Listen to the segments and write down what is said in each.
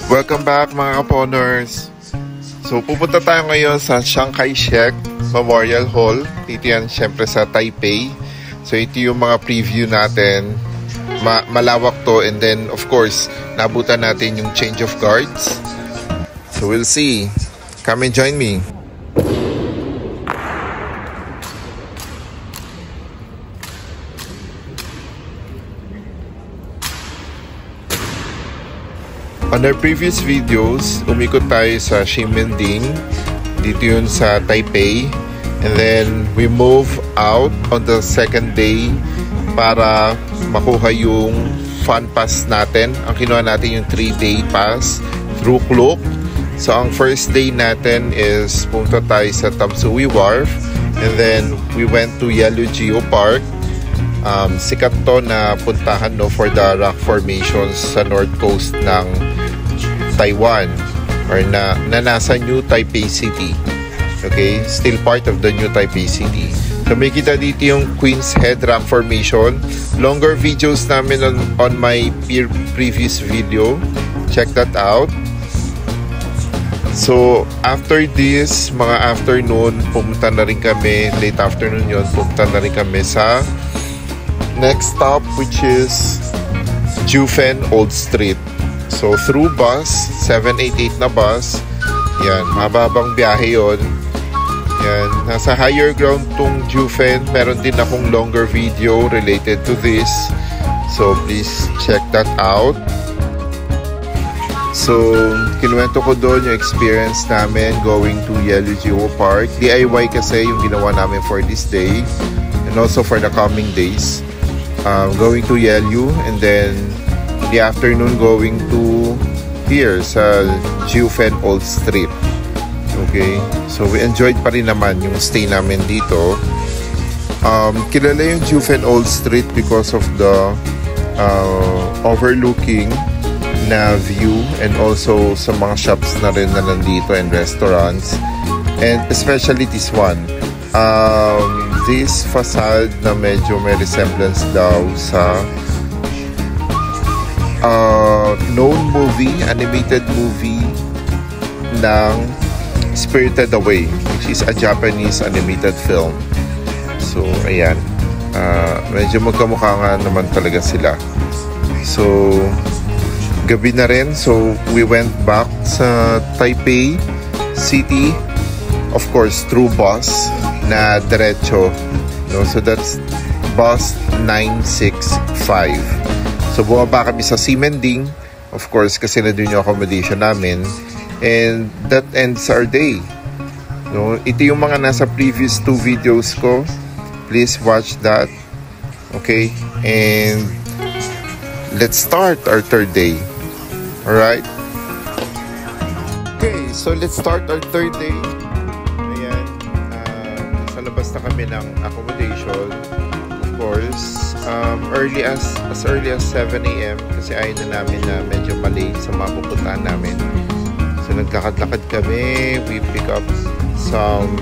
Welcome back mga kaponers. So pupunta tayo ngayon sa Chiang Kai-shek Memorial Hall. Dito yan syempre sa Taipei. So ito yung mga preview natin. Malawak to, and then of course nabutan natin yung change of guards. So we'll see. Come and join me. On our previous videos, umikot tayo sa Ximending. Dito yun sa Taipei. And then, we move out on the second day para makuha yung fun pass natin. Ang kinuha natin yung 3-day pass through Klook. So, ang first day natin is punta tayo sa Tamsui Wharf. And then, we went to Yellow Geo Park. Sikat to na puntahan for the rock formations sa north coast ng Taiwan, or na nasa New Taipei City. Okay, still part of the New Taipei City. So may kita dito yung Queen's Head rock formation. Longer videos namin on my previous video. Check that out. So after this, mga afternoon, pumunta na rin kami, late afternoon yun, pumunta na rin kami sa next stop, which is Jufen Old Street. So through bus, 788 na bus. Yan, mababang biyahe yun. Yan, nasa higher ground tong Jufen. Meron din akong longer video related to this. So please check that out. So, kinuwento ko doon yung experience namin going to Yellow Geo Park. DIY kasi yung ginawa namin for this day and also for the coming days. Going to Yellow, and then in the afternoon going to here sa Jufen Old Street. Okay, so we enjoyed pa rin naman yung stay namin dito. Kilala yung Jufen Old Street because of the overlooking na view, and also sa mga shops na rin na nandito and restaurants, and especially this one. This facade na medyo may resemblance daw sa known movie, animated movie ng Spirited Away, which is a Japanese animated film. So ayan, medyo magkamukha nga naman talaga sila. So gabi na rin, so we went back sa Taipei City, of course through bus na diretso, no? So that's bus 965. So bumaba kami sa Ximending, of course kasi na doon yung accommodation namin, and that ends our day, no? Ito yung mga nasa previous 2 videos ko. Please watch that. Okay, and let's start our 3rd day. Alright, okay, so let's start our 3rd day. Labas na kami ng accommodation, of course, early as early as 7 AM kasi ayaw na namin na medyo malate sa mga pupuntahan namin. So nagkakad-lakad kami, we pick up some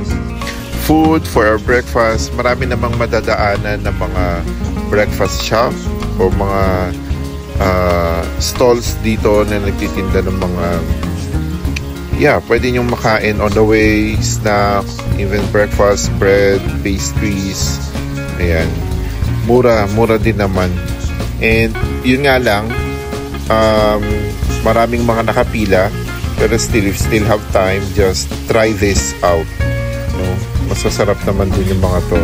food for our breakfast. Marami namang madadaanan ng mga breakfast shop o mga stalls dito na nagtitinda ng mga pwede nyo makain on the way, snack, even breakfast, bread, pastries. Ayan, mura din naman. And yun nga lang, maraming mga nakapila, pero still, if still have time, just try this out, no? Masasarap naman dun yung mga to.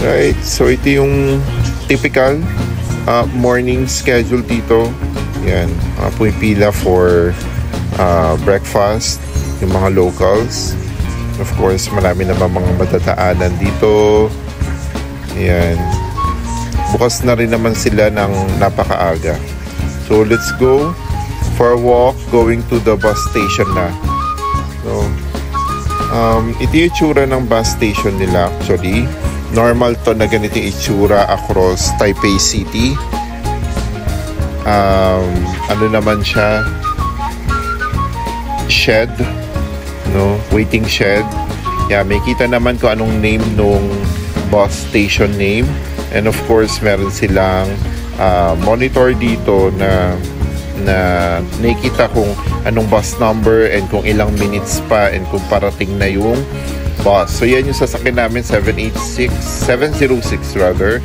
Right, so ito yung typical morning schedule dito. Ayan, pumipila for breakfast, yung mga locals. Of course, marami naman mga madadaanan dito. Ayan, bukas na rin naman sila ng napakaaga. So let's go for a walk going to the bus station na. So ito yung itsura ng bus station nila. Actually, normal to na ganito yung itsura across Taipei City. Ano naman siya, shed, no? Waiting shed. Yeah, may kita naman kung anong name nung bus station name. And of course, meron silang monitor dito na na nakikita kung anong bus number and kung ilang minutes pa and kung parating na yung bus. So yan yung sasakyan namin, 706 rather.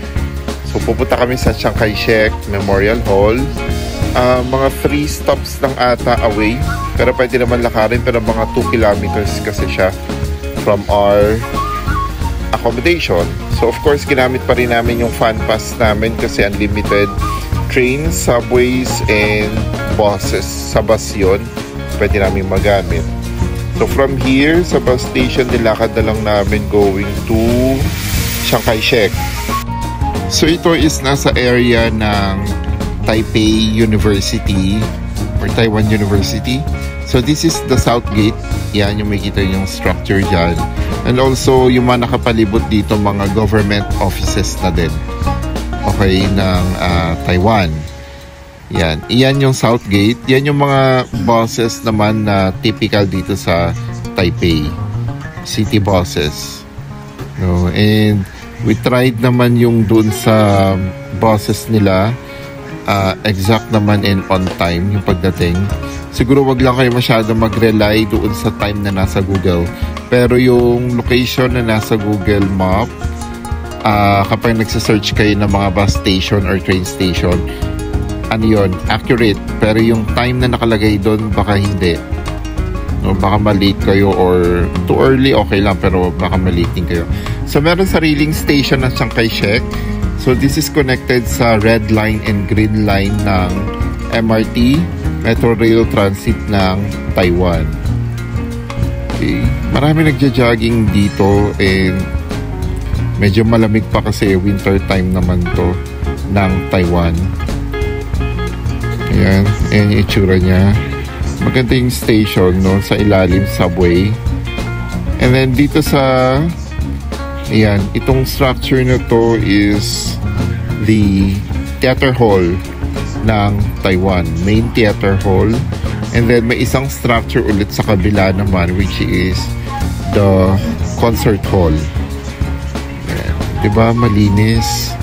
So pupunta kami sa Chiang Kai-shek Memorial Hall. Mga 3 stops lang ata away, pero pwede naman lakarin, pero mga 2 kilometers kasi siya from our accommodation. So of course ginamit pa rin namin yung fan pass namin kasi unlimited trains, subways, and buses. Sa bus yun, pwede namin magamit. So from here, sa bus station, nilakad na lang namin going to Chiang Kai-shek. So ito is nasa area ng Taipei University or Taiwan University. So this is the South Gate. Yan yung makikita yung structure dyan. And also yung mga nakapalibot dito mga government offices na din. Okay, ng Taiwan. Yan. Iyan yung South Gate. Yan yung mga buses naman na typical dito sa Taipei. City buses. No, and we tried naman yung dun sa buses nila. Exact naman and on time yung pagdating. Siguro wag lang kayo masyado mag-rely doon sa time na nasa Google. Pero yung location na nasa Google Map, kapag nagsa-search kayo ng mga bus station or train station, ano yun, accurate. Pero yung time na nakalagay doon, baka hindi. No, baka malate kayo or too early, okay lang, pero baka malate din kayo. So meron sariling station ng Chiang Kai-shek. So this is connected sa red line and green line ng MRT, Metro Rail Transit ng Taiwan. Okay. Marami nagja-jogging dito and medyo malamig pa kasi winter time naman to ng Taiwan. Ayan, ayan yung itsura niya. Maganda yung station, no, sa ilalim, subway. And then dito sa ayan, itong structure na to is the theater hall ng Taiwan, main theater hall. And then may isang structure ulit sa kabila naman which is the concert hall. Ayan, diba malinis,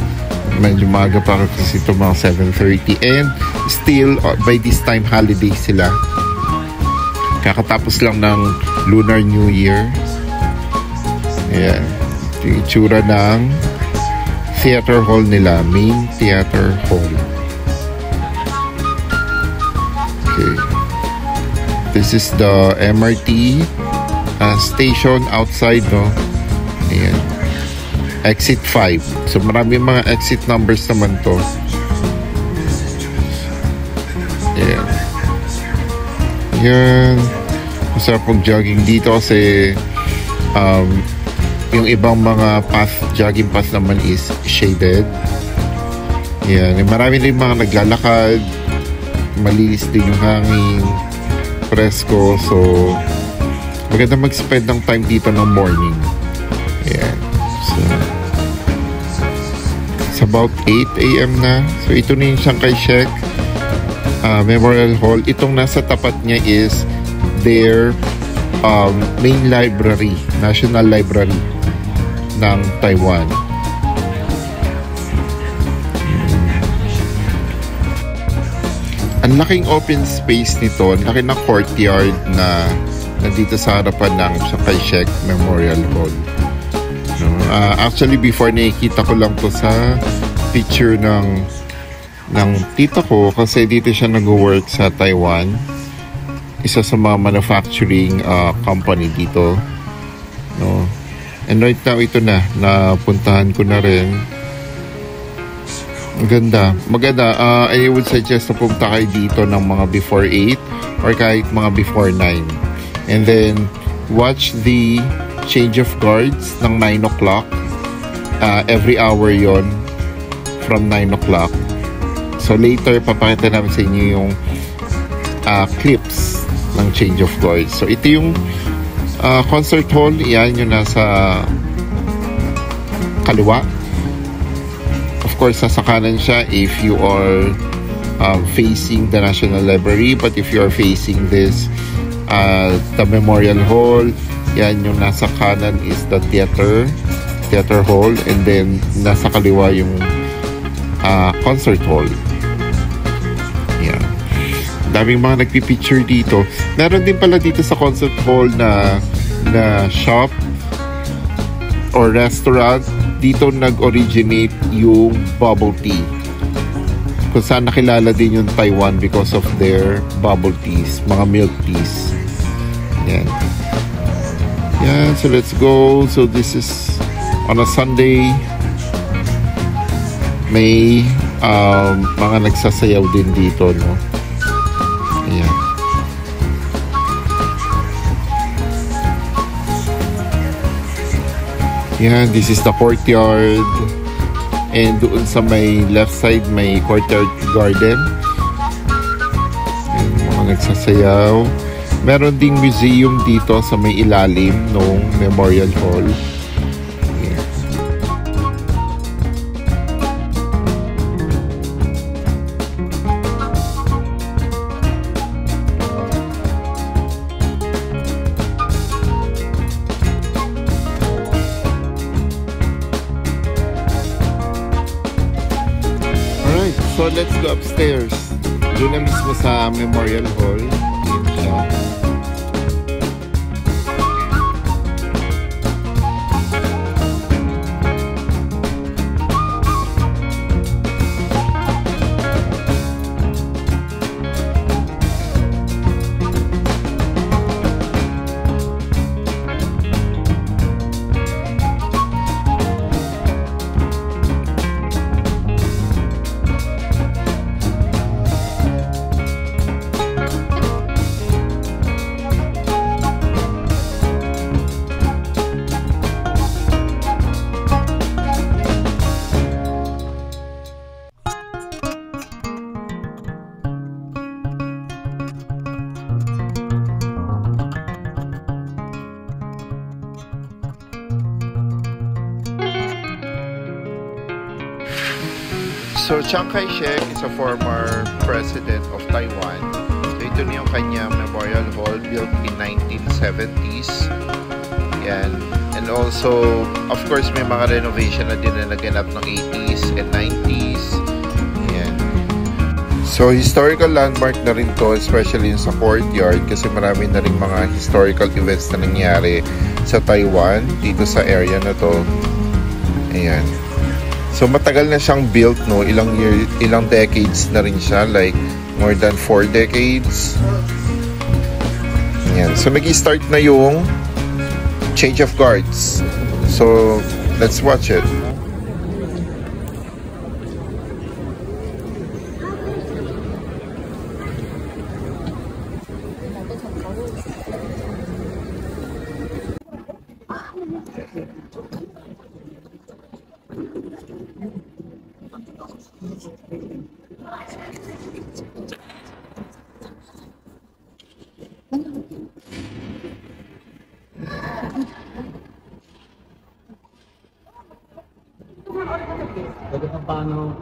medyo maga pa kasi ito mga 7:30 and still by this time holiday sila, kakatapos lang ng Lunar New Year. Ayan, yung itsura ng theater hall nila, main theater hall. Okay, this is the MRT station outside, no? Ayan, exit 5. So marami mga exit numbers naman to. Ayan, yan, masarap mag-jogging dito kasi yung ibang mga path, jogging path naman is shaded. Yan, marami din mga naglalakad, malinis din yung hangin, presko, so maganda mag-spend ng time dito ng morning. Yan, so it's about 8 AM na. So ito na yung Chiang Kai-shek Memorial Hall. Itong nasa tapat niya is their main library, National Library ng Taiwan. Ang laking open space nito, ang laki ng courtyard na nandito sa harapan ng Chiang Kai-shek Memorial Hall. No? Actually, before nakikita ko lang to sa picture ng tita ko kasi dito siya nag-work sa Taiwan. Isa sa mga manufacturing company dito. No? And right now, ito na. Napuntahan ko na rin. Maganda. Maganda. I would suggest na pumunta kayo dito ng mga before 8 or kahit mga before 9. And then, watch the change of guards ng 9 o'clock. Every hour yon from 9 o'clock. So later, papakita namin sa inyo yung clips ng change of guards. So ito yung concert hall. Yan yung nasa kaliwa. Of course, nasa kanan siya if you are facing the National Library. But if you are facing this, the Memorial Hall, yan yung nasa kanan is the theater hall. And then, nasa kaliwa yung concert hall. Yeah. daming mga nagpipicture dito. Meron din pala dito sa concert hall na shop or restaurant. Dito nag-originate yung bubble tea. Kung saan nakilala din yung Taiwan because of their bubble teas, mga milk teas. Yan. Yan, so let's go. So this is on a Sunday. May mga nagsasayaw din dito, no? Ayan. Yan, this is the courtyard. And doon sa may left side, may courtyard garden. Ayan, mga nagsasayaw. Meron ding museum dito sa may ilalim ng Memorial Hall. Ayan. So let's go upstairs. Doon na mismo sa Memorial Hall. Yun siya. So Chiang Kai-shek is a former president of Taiwan. So ito na yung kanyang Memorial Hall built in 1970s. Yan. And also, of course, may mga renovation na din na naganap ng 80s and 90s. Yan. So historical landmark na rin to, especially sa courtyard, kasi marami na rin mga historical events na nangyari sa Taiwan, dito sa area na to. Ayan. So matagal na siyang built, no? Ilang decades na rin siya, like more than 4 decades. Ayan. So nag-start na yung change of guards. So let's watch it. Paano?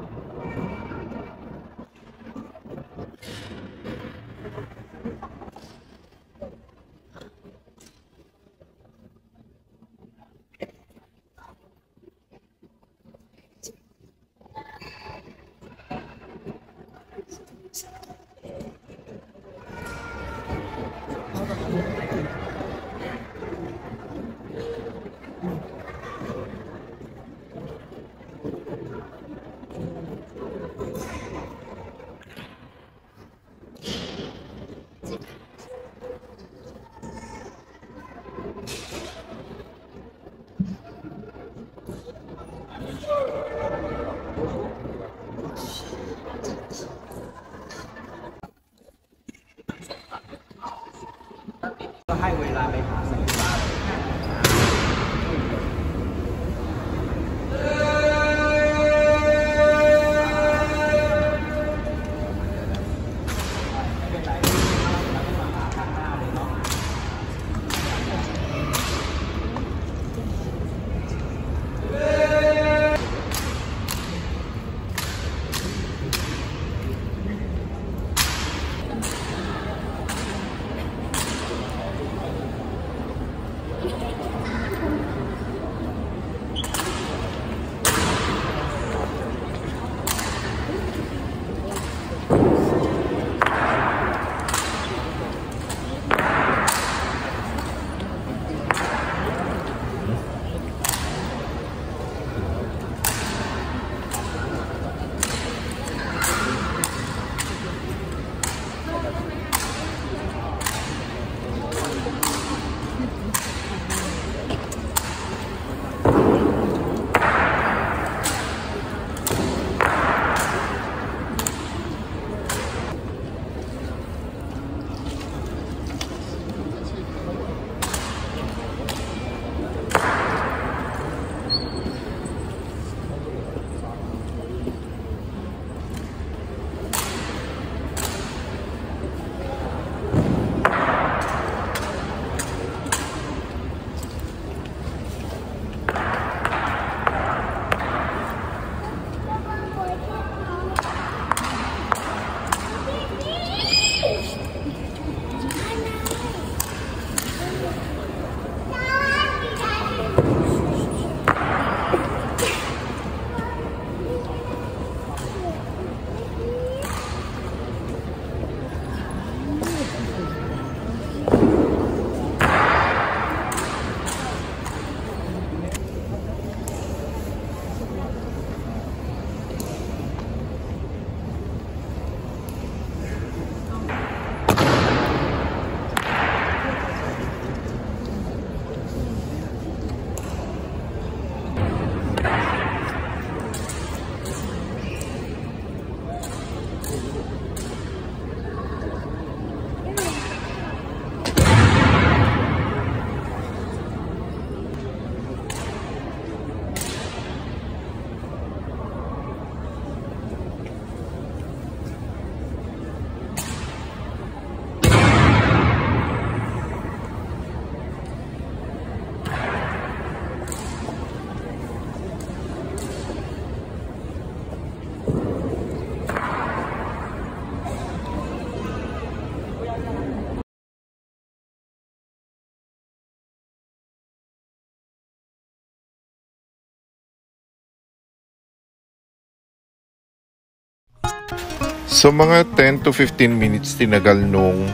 So mga 10 to 15 minutes tinagal nung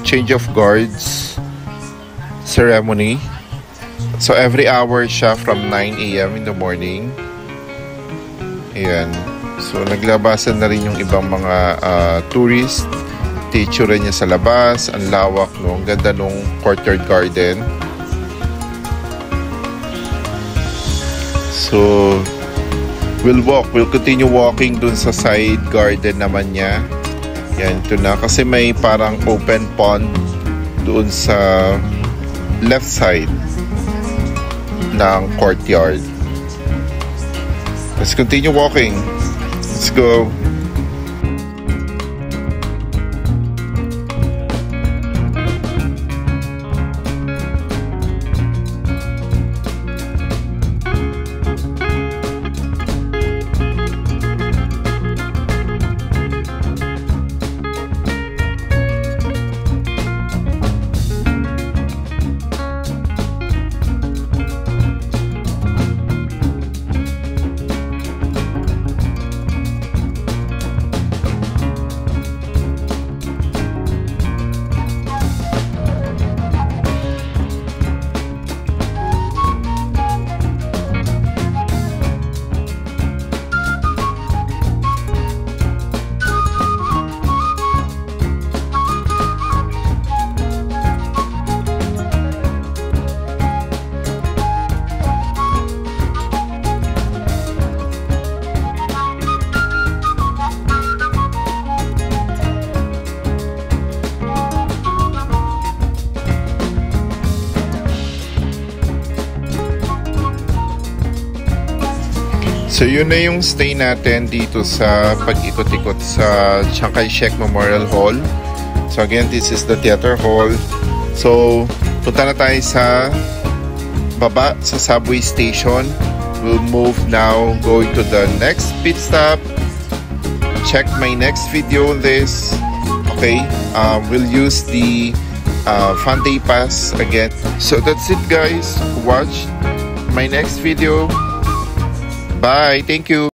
change of guards ceremony. So every hour siya from 9 a.m. in the morning. Ayan. So naglabasan na rin yung ibang mga tourist. Teacher niya sa labas. Ang lawak, no? Ang ganda nung courtyard garden. So we'll continue walking dun sa side garden naman niya. Yan, ito na. Kasi may parang open pond doon sa left side ng courtyard. Let's continue walking. Let's go. So yun na yung stay natin dito sa pag-ikot-ikot sa Chiang Kai-shek Memorial Hall. So again, this is the theater hall. So punta na tayo sa baba sa subway station. We'll move now, going to the next pit stop. Check my next video on this. Okay, we'll use the Fun Day Pass again. So that's it, guys. Watch my next video. Bye. Thank you.